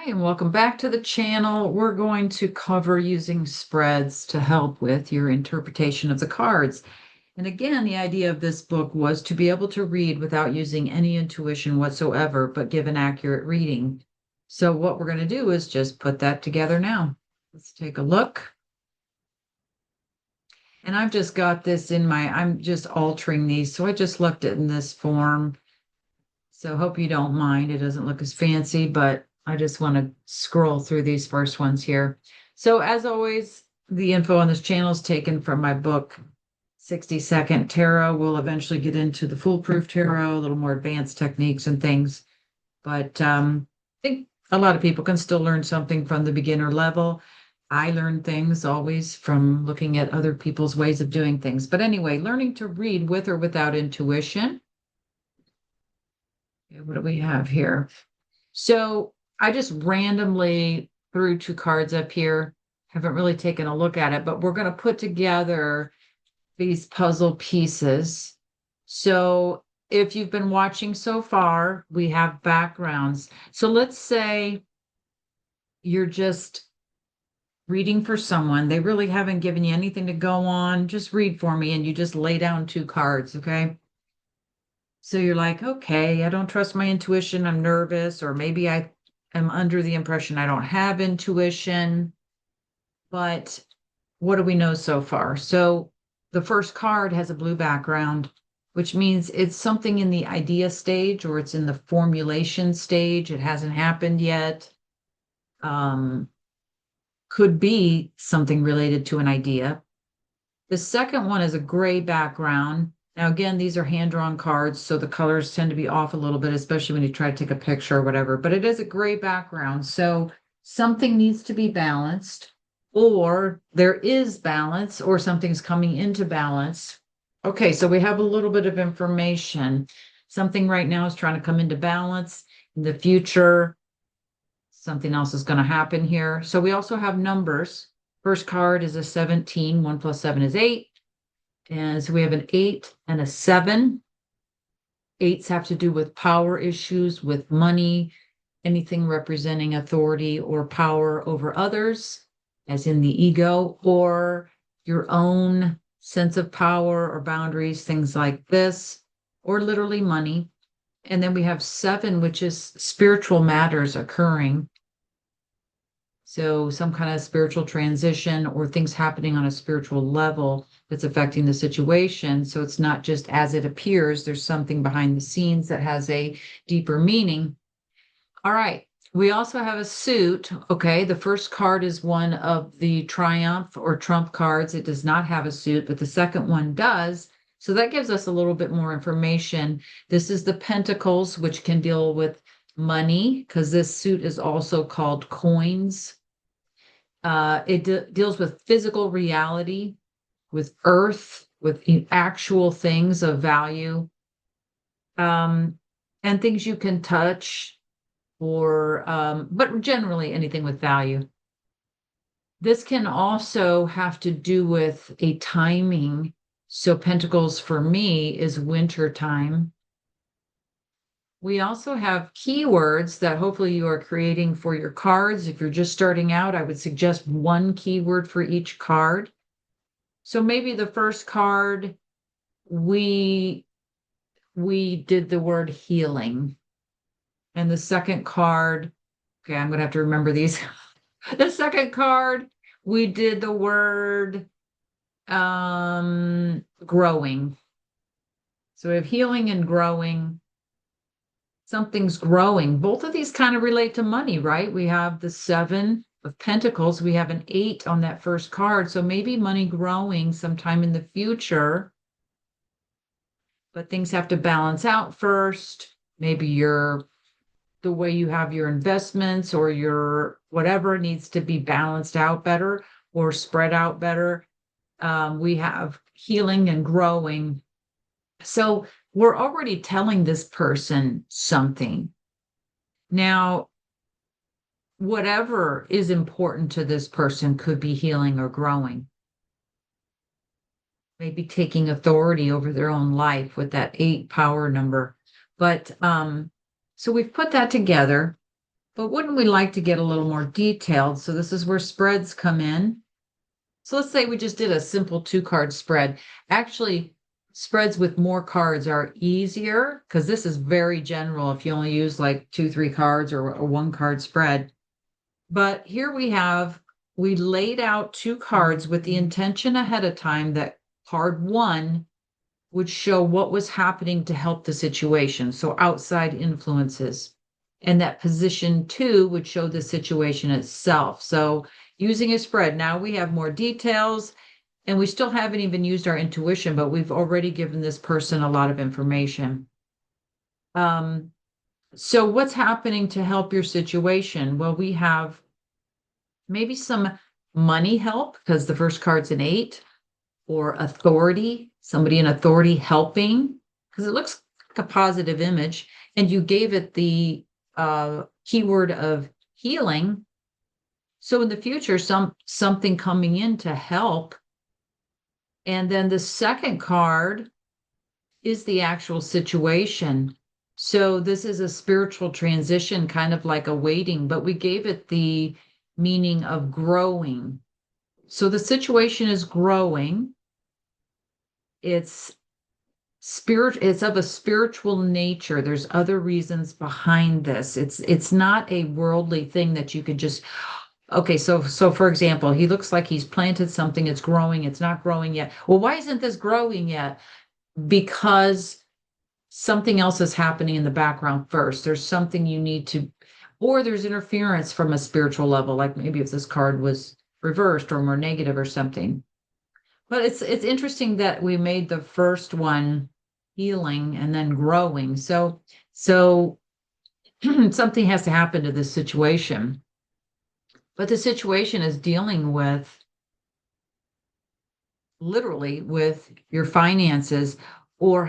Hi, and welcome back to the channel. We're going to cover using spreads to help with your interpretation of the cards. And again, the idea of this book was to be able to read without using any intuition whatsoever, but give an accurate reading. So what we're going to do is just put that together now. Let's take a look. And I've just got this I'm just altering these. So I just left it in this form. So hope you don't mind. It doesn't look as fancy, but I just want to scroll through these first ones here. So as always, the info on this channel is taken from my book, 60-Second Tarot. We'll eventually get into the foolproof tarot, a little more advanced techniques and things. But I think a lot of people can still learn something from the beginner level. I learn things always from looking at other people's ways of doing things. But anyway, learning to read with or without intuition. Okay, what do we have here? So I just randomly threw two cards up here. Haven't really taken a look at it, but we're going to put together these puzzle pieces. So if you've been watching so far, we have backgrounds. So let's say you're just reading for someone. They really haven't given you anything to go on. Just read for me, and you just lay down two cards, okay? So you're like, okay, I don't trust my intuition. I'm nervous, or maybe I am under the impression I don't have intuition. But what do we know so far? So the first card has a blue background, which means it's something in the idea stage or it's in the formulation stage. It hasn't happened yet. Um, could be something related to an idea. The second one is a gray background. Now, again, these are hand-drawn cards, so the colors tend to be off a little bit, especially when you try to take a picture or whatever, but it is a gray background. So something needs to be balanced, or there is balance, or something's coming into balance. Okay, so we have a little bit of information. Something right now is trying to come into balance. In the future, something else is going to happen here. So we also have numbers. First card is a 17. 1 plus 7 is 8. And so we have an 8 and a 7. Eights have to do with power issues, with money, anything representing authority or power over others, as in the ego, or your own sense of power or boundaries, things like this, or literally money. And then we have 7, which is spiritual matters occurring. So some kind of spiritual transition or things happening on a spiritual level that's affecting the situation. So it's not just as it appears, there's something behind the scenes that has a deeper meaning. All right. We also have a suit. Okay. The first card is one of the triumph or trump cards. It does not have a suit, but the second one does. So that gives us a little bit more information. This is the pentacles, which can deal with money, because this suit is also called coins. It deals with physical reality, with earth, with actual things of value, um, and things you can touch, or but generally anything with value. This can also have to do with a timing. So Pentacles for me is winter time. We also have keywords that hopefully you are creating for your cards. If you're just starting out, I would suggest one keyword for each card. So maybe the first card, we did the word healing. And the second card, okay, I'm going to have to remember these. The second card, we did the word growing. So we have healing and growing. Something's growing. Both of these kind of relate to money, right? We have the 7 of Pentacles. We have an 8 on that first card. So maybe money growing sometime in the future, but things have to balance out first. Maybe the way you have your investments or your whatever needs to be balanced out better or spread out better. We have healing and growing. So we're already telling this person something. Now, whatever is important to this person could be healing or growing. Maybe taking authority over their own life with that 8 power number. But so we've put that together. But wouldn't we like to get a little more detailed? So this is where spreads come in. So let's say we just did a simple 2 card spread. Actually, spreads with more cards are easier because this is very general if you only use like 2, 3 cards or a 1 card spread. But here we laid out 2 cards with the intention ahead of time that card one would show what was happening to help the situation, so outside influences. And that position 2 would show the situation itself. So using a spread, now we have more details and we still haven't even used our intuition, but we've already given this person a lot of information. Um, so what's happening to help your situation? Well, we have maybe some money help because the first card's an 8, or authority, somebody in authority helping, because it looks like a positive image. And you gave it the keyword of healing. So in the future, something coming in to help. And then the second card is the actual situation. So this is a spiritual transition, kind of like a waiting, but we gave it the meaning of growing. So the situation is growing. It's it's of a spiritual nature. There's other reasons behind this. It's not a worldly thing that you could just, okay, so for example, he looks like he's planted something, it's growing, it's not growing yet. Well, why isn't this growing yet? Because something else is happening in the background first. There's something you need to, or there's interference from a spiritual level, like maybe if this card was reversed or more negative or something. But it's interesting that we made the first one healing and then growing. So something has to happen to this situation. But the situation is dealing with literally with your finances or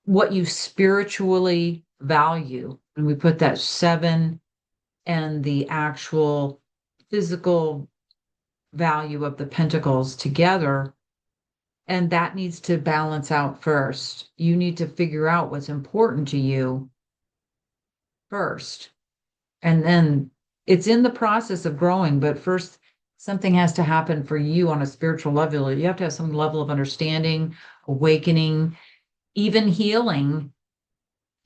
what you spiritually value. And we put that 7 and the actual physical value of the pentacles together. And that needs to balance out first. You need to figure out what's important to you first. And then it's in the process of growing, but first something has to happen for you on a spiritual level. You have to have some level of understanding, awakening, even healing.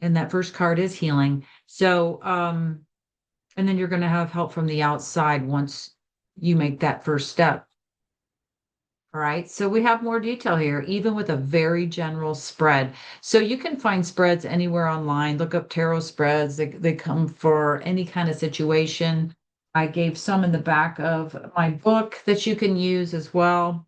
And that first card is healing. So, and then you're going to have help from the outside once you make that first step. All right, so we have more detail here, even with a very general spread. So you can find spreads anywhere online. Look up tarot spreads. They come for any kind of situation. I gave some in the back of my book that you can use as well.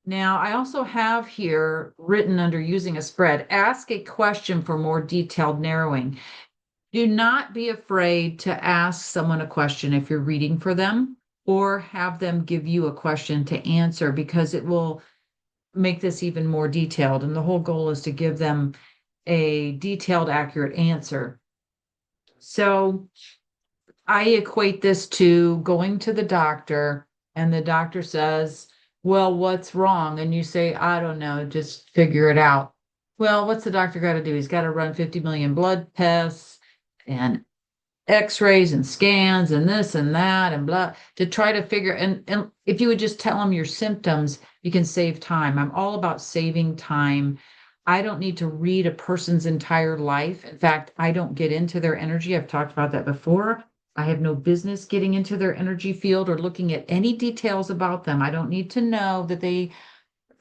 Now, I also have here written under using a spread, ask a question for more detailed narrowing. Do not be afraid to ask someone a question if you're reading for them, or have them give you a question to answer because it will make this even more detailed. And the whole goal is to give them a detailed, accurate answer. So I equate this to going to the doctor, and the doctor says, well, what's wrong? And you say, I don't know, just figure it out. Well, what's the doctor got to do? He's got to run 50 million blood tests and x-rays and scans and this and that and blah to try to figure, and if you would just tell them your symptoms, you can save time. I'm all about saving time. I don't need to read a person's entire life. In fact, I don't get into their energy. I've talked about that before. I have no business getting into their energy field or looking at any details about them. I don't need to know that they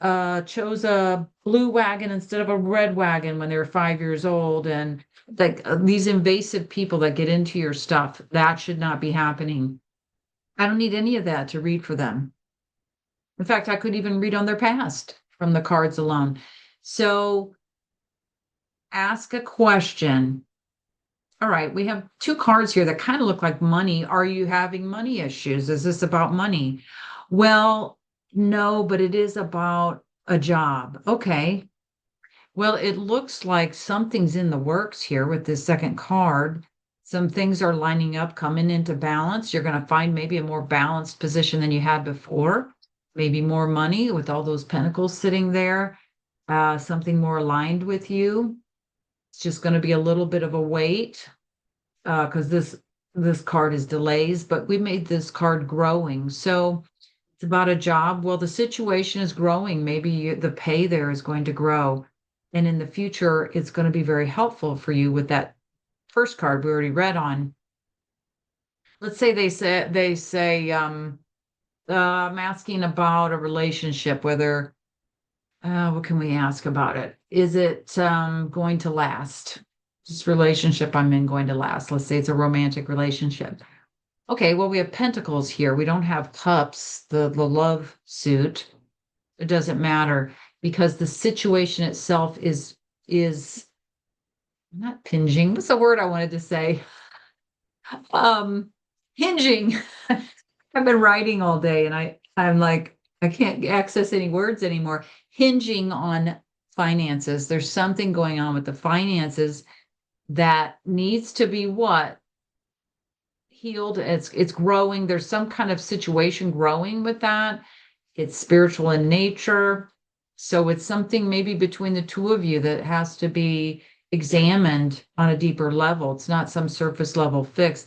chose a blue wagon instead of a red wagon when they were 5 years old, and like these invasive people that get into your stuff, that should not be happening. I don't need any of that to read for them. In fact, I could even read on their past from the cards alone. So ask a question. All right, we have 2 cards here that kind of look like money. Are you having money issues? Is this about money? Well, no, but it is about a job. Okay. Well, it looks like something's in the works here with this second card. Some things are lining up, coming into balance. You're going to find maybe a more balanced position than you had before, maybe more money with all those pentacles sitting there, something more aligned with you. It's just going to be a little bit of a wait. because this card is delays, but we made this card growing. So it's about a job. Well, the situation is growing. Maybe the pay there is going to grow. And in the future, it's going to be very helpful for you with that first card we already read on. Let's say I'm asking about a relationship, whether what can we ask about it? Is it going to last? This relationship I'm in going to last? Let's say it's a romantic relationship. Okay, well, we have pentacles here. We don't have cups, the love suit. It doesn't matter because the situation itself is not pinging. What's the word I wanted to say? Um, hinging. I've been writing all day and I'm like, I can't access any words anymore. Hinging on finances. There's something going on with the finances that needs to be what? Healed. It's growing. There's some kind of situation growing with that. It's spiritual in nature. So it's something maybe between the two of you that has to be examined on a deeper level. It's not some surface level fix.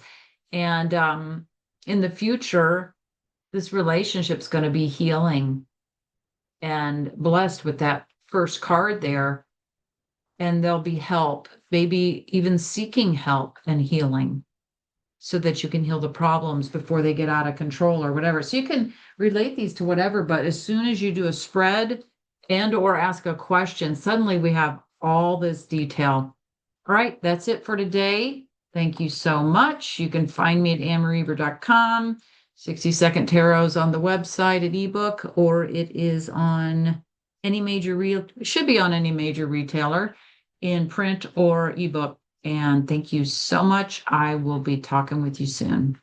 And in the future, this relationship's going to be healing and blessed with that first card there. And there'll be help, maybe even seeking help and healing so that you can heal the problems before they get out of control or whatever. So you can relate these to whatever, but as soon as you do a spread and or ask a question, suddenly we have all this detail. All right, that's it for today. Thank you so much. You can find me at anmarieber.com. 60-second tarot's on the website at ebook, or it is on any major it should be on any major retailer in print or ebook. And thank you so much. I will be talking with you soon.